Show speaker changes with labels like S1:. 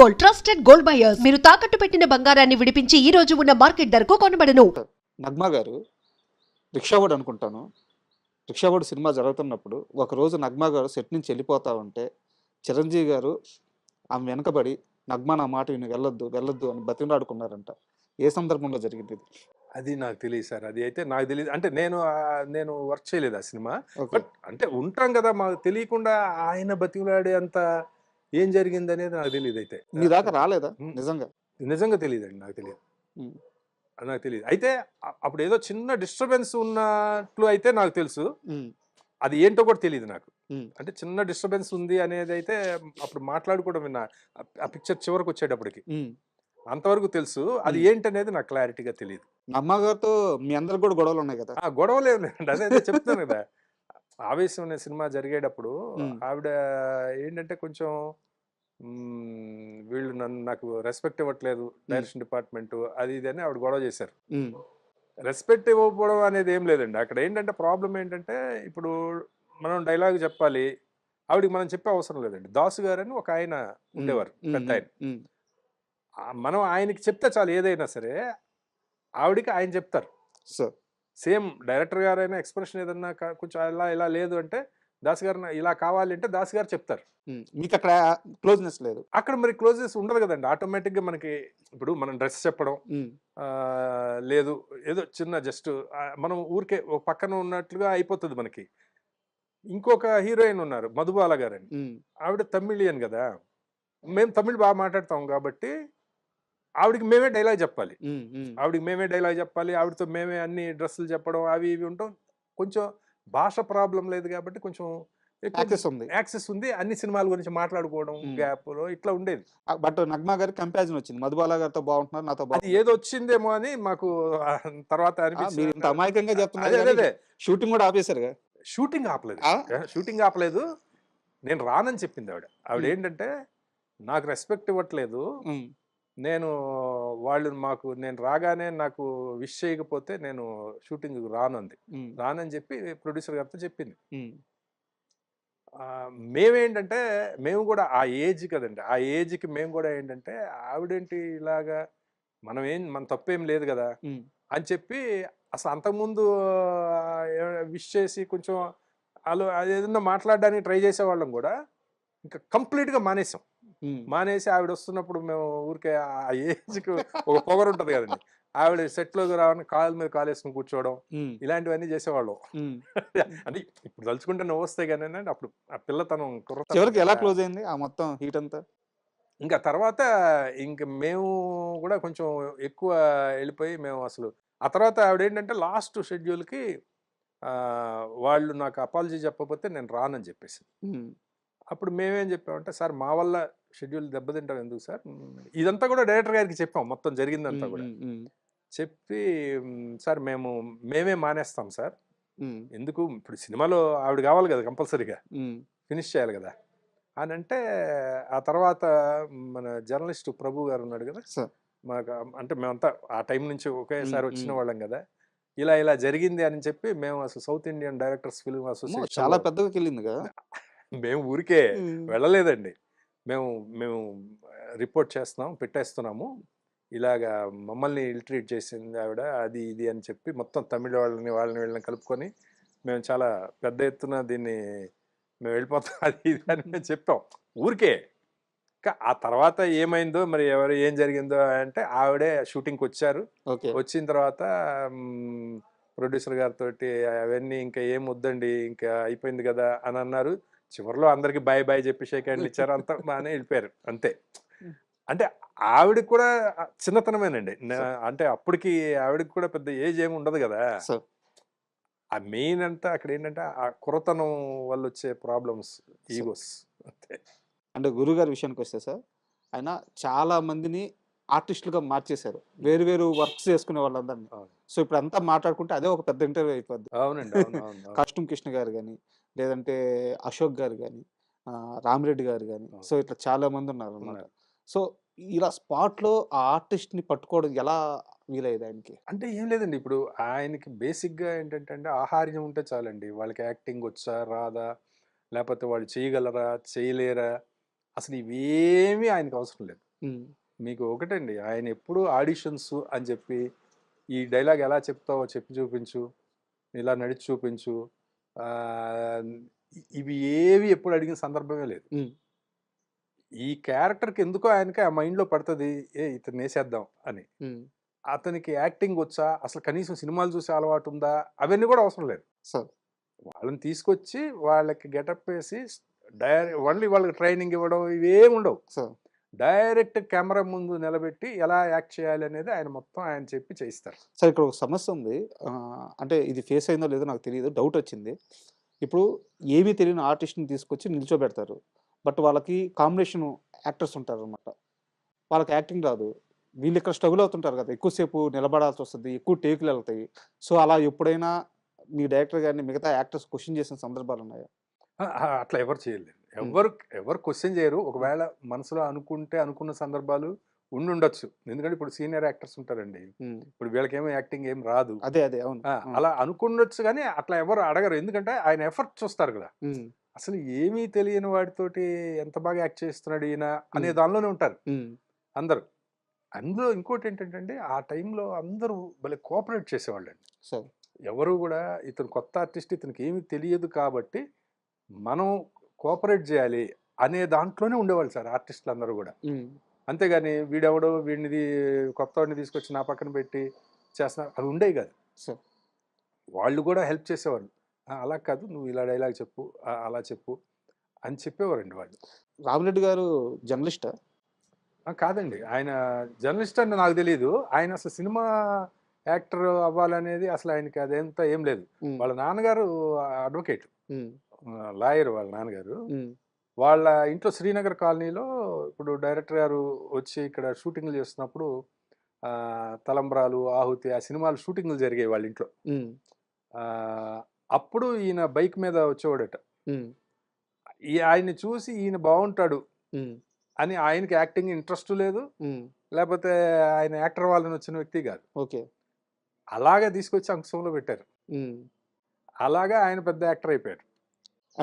S1: Gold, trusted gold buyers. మీరు తాకట్టు పెట్టిన బంగారాన్ని విడిపించి ఈ రోజు ఉన్న మార్కెట్ ధరకు కొనబడను.
S2: నగ్మా గారు రిక్షావాడు అనుకుంటాను. రిక్షావాడు సినిమా జరుగుతున్నప్పుడు ఒకరోజు నగ్మా గారు సెట్ నుంచి వెళ్ళిపోతా ఉంటే చిరంజీవి గారు ఆమె వెనకబడి నగ్మా నా మాట విని వెళ్ళొద్దు వెళ్ళొద్దు అని బతిమలాడుకున్నారంట. ఏ సందర్భంలో జరిగింది ఇది?
S3: అది నాకు తెలియదు సార్. అది అయితే నాకు తెలియదు. అంటే నేను వర్క్ చేయలేదు ఆ సినిమా.
S2: ఓకే.
S3: బట్ అంటే ఉంటాం కదా, మాకు తెలియకుండా ఆయన బతిమలాడే అంత ఏం జరిగింది అనేది నాకు తెలియదు. అయితే
S2: మీ దాకా రాలేదా నిజంగా?
S3: నిజంగా తెలియదండి, నాకు తెలియదు.
S2: ఉమ్,
S3: నాకు తెలియదు. అయితే అప్పుడు ఏదో చిన్న డిస్టర్బెన్స్ ఉన్నట్లు అయితే నాకు తెలుసు.
S2: ఉమ్,
S3: అది ఏంటో కూడా తెలియదు నాకు.
S2: ఉమ్,
S3: అంటే చిన్న డిస్టర్బెన్స్ ఉంది అనేది అయితే అప్పుడు మాట్లాడుకోవడం విన్నా. ఆ పిక్చర్ చివరికి వచ్చేటప్పటికి
S2: ఉమ్.
S3: అంతవరకు తెలుసు. అది ఏంటనేది నాకు క్లారిటీగా తెలియదు.
S2: నగ్మా గారితో మీ అందరికి కూడా గొడవలు ఉన్నాయి కదా?
S3: ఆ గొడవలు ఏం లేదండి, అదే చెప్తాను కదా. ఆవేశం అనే సినిమా జరిగేటప్పుడు ఆవిడ ఏంటంటే కొంచెం వీళ్ళు నాకు రెస్పెక్ట్ ఇవ్వట్లేదు, డైరెక్షన్ డిపార్ట్మెంట్ అది ఇది అని ఆవిడ గొడవ చేశారు.
S2: ఉమ్,
S3: రెస్పెక్ట్ ఇవ్వకపోవడం అనేది ఏం లేదండి. అక్కడ ఏంటంటే ప్రాబ్లం ఏంటంటే, ఇప్పుడు మనం డైలాగ్ చెప్పాలి, ఆవిడకి మనం చెప్పే అవసరం లేదండి. దాసు గారు అని ఒక ఆయన ఉండేవారు, పెద్ద ఆయన.
S2: ఉమ్,
S3: మనం ఆయనకి చెప్తే చాలు, ఏదైనా సరే ఆవిడికి ఆయన చెప్తారు.
S2: సో
S3: సేమ్ డైరెక్టర్ గారైనా ఎక్స్ప్రెషన్ ఏదన్నా కొంచెం ఇలా ఇలా లేదు అంటే దాస్ గారు ఇలా కావాలి అంటే దాస్ గారు చెప్తారు.
S2: మీకు అక్కడ క్లోజ్నెస్ లేదు.
S3: అక్కడ మరి క్లోజెస్ ఉండదు కదండి. ఆటోమేటిక్గా మనకి ఇప్పుడు మనం డ్రెస్ చెప్పడం లేదు, ఏదో చిన్న జస్ట్ మనం ఊరికే ఒక పక్కన ఉన్నట్లుగా అయిపోతుంది మనకి. ఇంకొక హీరోయిన్ ఉన్నారు మధుబాల గారని, ఆవిడ తమిళియన్ కదా, మేము తమిళ్ బాగా మాట్లాడతాం కాబట్టి ఆవిడకి మేమే డైలాగ్ చెప్పాలి. ఆవిడతో మేమే అన్ని డ్రెస్సులు చెప్పడం అవి ఇవి ఉంటాం. కొంచెం భాష ప్రాబ్లం లేదు కాబట్టి కొంచెం యాక్సెస్ ఉంది. అన్ని సినిమాల గురించి మాట్లాడుకోవడం గ్యాప్ లో ఇట్లా ఉండేది.
S2: బట్ నగ్మా గారికి కంపారిజన్ వచ్చింది, మధుబాల గారితో బాగుంటున్నారు, నాతో
S3: అది ఏదో వచ్చిందేమో అని మాకు తర్వాత అనిపించింది.
S2: ఇంత అమాయకంగా చెప్తున్నారు. షూటింగ్ కూడా ఆపేశారు.
S3: షూటింగ్ ఆపలేదు, నేను రానని చెప్పింది ఆవిడ. ఏంటంటే నాకు రెస్పెక్ట్ ఇవ్వట్లేదు, నేను రాగానే నాకు విష్ చేయకపోతే నేను షూటింగ్ రానని చెప్పి ప్రొడ్యూసర్ గారితో చెప్పింది. మేము కూడా ఆ ఏజ్ కదండి, ఆ ఏజ్కి మేము కూడా ఏంటంటే ఆవిడేంటి ఇలాగా, మన తప్పేం లేదు కదా అని చెప్పి అసలు అంతకుముందు విష్ చేసి కొంచెం ఏదన్నా మాట్లాడడానికి ట్రై చేసేవాళ్ళం కూడా ఇంకా కంప్లీట్గా మానేసి ఆవిడ వస్తున్నప్పుడు మేము ఊరికే ఆ ఏజ్కి ఒక పొగరు ఉంటుంది కదండి, ఆవిడ సెట్లోకి రావడానికి కాలు మీద కాలు వేసుకుని కూర్చోవడం ఇలాంటివన్నీ చేసేవాళ్ళం. అంటే ఇప్పుడు తలుచుకుంటే నువ్వు వస్తాయి కానీ అప్పుడు ఆ పిల్లతనం
S2: ఎలా క్లోజ్ అయింది ఆ మొత్తం హీట్ అంతా.
S3: ఇంకా తర్వాత ఇంక మేము కూడా కొంచెం ఎక్కువ వెళ్ళిపోయి మేము అసలు ఆ తర్వాత ఆవిడ ఏంటంటే లాస్ట్ షెడ్యూల్కి వాళ్ళు నాకు అపాలజీ చెప్పకపోతే నేను రానని చెప్పేసి. అప్పుడు మేమేం చెప్పామంటే, సార్ మా వల్ల షెడ్యూల్ దెబ్బతింటాం ఎందుకు సార్, ఇదంతా కూడా డైరెక్టర్ గారికి చెప్పాం, మొత్తం జరిగిందంతా కూడా చెప్పి, సార్ మేమే మానేస్తాం సార్, ఎందుకు ఇప్పుడు సినిమాలో ఆవిడ కావాలి కదా, కంపల్సరీగా ఫినిష్ చేయాలి కదా అని అంటే, ఆ తర్వాత మన జర్నలిస్ట్ ప్రభు గారు ఉన్నాడు కదా, మాకు అంటే మేమంతా ఆ టైం నుంచి ఒకేసారి వచ్చిన వాళ్ళం కదా, ఇలా జరిగింది అని చెప్పి మేము అసలు south Indian directors film association
S2: చాలా పెద్దగా వెళ్ళింది కదా,
S3: మేము ఊరికే వెళ్ళలేదండి, మేము రిపోర్ట్ పెట్టేస్తున్నాము, ఇలాగా మమ్మల్ని ఇల్ట్రీట్ చేసింది ఆవిడ, అది ఇది అని చెప్పి మొత్తం తమిళ వాళ్ళని కలుపుకొని మేము చాలా పెద్ద ఎత్తున దీన్ని మేము వెళ్ళిపోతాం అది ఇది అని మేము చెప్పాం ఊరికే. ఆ తర్వాత ఏమైందో మరి ఏం జరిగిందో అంటే, ఆవిడే షూటింగ్కి వచ్చారు, వచ్చిన తర్వాత ప్రొడ్యూసర్ గారితో అవన్నీ ఇంకా ఏం వద్దండి ఇంకా అయిపోయింది కదా అని అన్నారు. చివరిలో అందరికి బాయ్ చెప్పి షేక్ హ్యాండ్లు ఇచ్చారు, అంతా బాగానే వెళ్ళిపోయారు అంతే. అంటే ఆవిడకి కూడా చిన్నతనమేనండి, అంటే అప్పటికి ఆవిడకి కూడా పెద్ద ఏజ్ ఏమి ఉండదు కదా. ఆ మెయిన్ అంతా అక్కడ ఏంటంటే ఆ కురతనం వల్ల వచ్చే ప్రాబ్లమ్స్, ఈగోస్ అంతే.
S2: అంటే గురుగారి విషయానికి వస్తే సార్, ఆయన చాలా మందిని ఆర్టిస్టులుగా మార్చేశారు, వేరు వర్క్స్ చేసుకునే వాళ్ళందరినీ. సో ఇప్పుడు అంతా మాట్లాడుకుంటే అదే ఒక పెద్ద ఇంటర్వ్యూ అయిపోద్ది.
S3: అవునండి.
S2: కాస్ట్యూమ్ కృష్ణ గారు కానీ, లేదంటే అశోక్ గారు కానీ, రామిరెడ్డి గారు కానీ, సో ఇట్లా చాలా మంది ఉన్నారు అన్నమాట. సో ఇలా స్పాట్లో ఆ ఆర్టిస్ట్ని పట్టుకోవడం ఎలా వీలయ్యేది ఆయనకి?
S3: అంటే ఏం లేదండి, ఇప్పుడు ఆయనకి బేసిక్గా ఏంటంటే ఆహార్యం ఉంటే చాలండి, వాళ్ళకి యాక్టింగ్ వచ్చా రాదా, లేకపోతే వాళ్ళు చేయగలరా చేయలేరా, అసలు ఇవేమీ ఆయనకు అవసరం లేదు.
S2: ఉమ్,
S3: మీకు ఒకటండి, ఆయన ఎప్పుడు ఆడిషన్స్ అని చెప్పి ఈ డైలాగ్ ఎలా చెప్తావో చెప్పి చూపించు, ఇలా నడిచి చూపించు, ఆ, ఇవి ఏవి ఎప్పుడు అడిగిన సందర్భమే లేదు.
S2: ఉమ్,
S3: ఈ క్యారెక్టర్కి ఎందుకో ఆయనకి ఆ మైండ్లో పడుతుంది, ఇతను వేసేద్దాం అని.
S2: ఉమ్,
S3: అతనికి యాక్టింగ్ వచ్చా, అసలు కనీసం సినిమాలు చూసే అలవాటు ఉందా, అవన్నీ కూడా అవసరం లేదు.
S2: సార్
S3: వాళ్ళని తీసుకొచ్చి వాళ్ళకి గెటప్ వేసి ఓన్లీ వాళ్ళకి ట్రైనింగ్ ఇవ్వడం ఇవేమి ఉండవు.
S2: సార్
S3: డైరెక్ట్ కెమెరా ముందు నిలబెట్టి ఎలా యాక్ట్ చేయాలి అనేది ఆయన మొత్తం ఆయన చెప్పి చేయిస్తారు.
S2: సార్ ఇక్కడ ఒక సమస్య ఉంది. అంటే ఇది ఫేస్ అయిందో లేదో నాకు తెలియదు, డౌట్ వచ్చింది. ఇప్పుడు ఏమీ తెలియని ఆర్టిస్ట్ని తీసుకొచ్చి నిల్చోబెడతారు. బట్ వాళ్ళకి కాంబినేషన్ యాక్టర్స్ ఉంటారు అనమాట. వాళ్ళకి యాక్టింగ్ రాదు. వీళ్ళు ఇక్కడ స్ట్రగుల్ అవుతుంటారు కదా, ఎక్కువసేపు నిలబడాల్సి వస్తుంది, ఎక్కువ టేకులు వెళ్తాయి. సో అలా ఎప్పుడైనా మీ డైరెక్టర్ గారిని మిగతా యాక్టర్స్ క్వశ్చన్ చేసిన సందర్భాలు ఉన్నాయా?
S3: అట్లా ఎవరు చేయలేదు. ఎవరు క్వశ్చన్ చేయరు. ఒకవేళ మనసులో అనుకున్న సందర్భాలు ఉండొచ్చు. ఎందుకంటే ఇప్పుడు సీనియర్ యాక్టర్స్ ఉంటారండి, ఇప్పుడు వీళ్ళకేమో యాక్టింగ్ ఏం రాదు.
S2: అదే అదే అవును.
S3: అలా అనుకుండొచ్చు, కానీ అట్లా ఎవరు అడగరు. ఎందుకంటే ఆయన ఎఫర్ట్ చూస్తారు కదా. అసలు ఏమీ తెలియని వాడితోటి ఎంత బాగా యాక్ట్ చేస్తున్నాడు ఈయన అనే దానిలోనే ఉంటారు అందరూ. అందులో ఇంకోటి ఏంటంటే ఆ టైంలో అందరూ భలే కోఆపరేట్ చేసేవాళ్ళండి.
S2: సార్
S3: ఎవరు కూడా ఇతను కొత్త ఆర్టిస్ట్, ఇతనికి ఏమీ తెలియదు కాబట్టి మనం కోఆపరేట్ చేయాలి అనే దాంట్లోనే ఉండేవాళ్ళు సార్ ఆర్టిస్టులు అందరూ కూడా. అంతేగాని వీడెవడో వీడిని కొత్త వాడిని తీసుకొచ్చి నా పక్కన పెట్టి చేస్తున్నారు అవి ఉండేవి కాదు.
S2: సార్
S3: వాళ్ళు కూడా హెల్ప్ చేసేవాళ్ళు. అలా కాదు, నువ్వు ఇలా డైలాగ్ చెప్పు, అలా చెప్పు అని చెప్పేవారండి వాళ్ళు.
S2: రామిరెడ్డి గారు జర్నలిస్టా?
S3: కాదండి, ఆయన జర్నలిస్ట్ అని నాకు తెలియదు. ఆయన అసలు సినిమా యాక్టర్ అవ్వాలనేది అసలు ఆయనకి అదంతా ఏం లేదు. వాళ్ళ నాన్నగారు అడ్వకేట్, లాయర్ వాళ్ళ నాన్నగారు. వాళ్ళ ఇంట్లో శ్రీనగర్ కాలనీలో ఇప్పుడు డైరెక్టర్ గారు వచ్చి ఇక్కడ షూటింగ్లు చేస్తున్నప్పుడు తలంబ్రాలు, ఆహుతి ఆ సినిమాలు షూటింగ్లు జరిగాయి వాళ్ళ ఇంట్లో. అప్పుడు ఈయన బైక్ మీద వచ్చేవాడట. ఆయన్ని చూసి ఈయన బాగుంటాడు అని ఆయనకి యాక్టింగ్ ఇంట్రెస్ట్ లేదు, లేకపోతే ఆయన యాక్టర్ వాళ్ళని వచ్చిన వ్యక్తి కాదు.
S2: ఓకే,
S3: అలాగే తీసుకొచ్చి అంశంలో పెట్టారు. అలాగా ఆయన పెద్ద యాక్టర్ అయిపోయారు.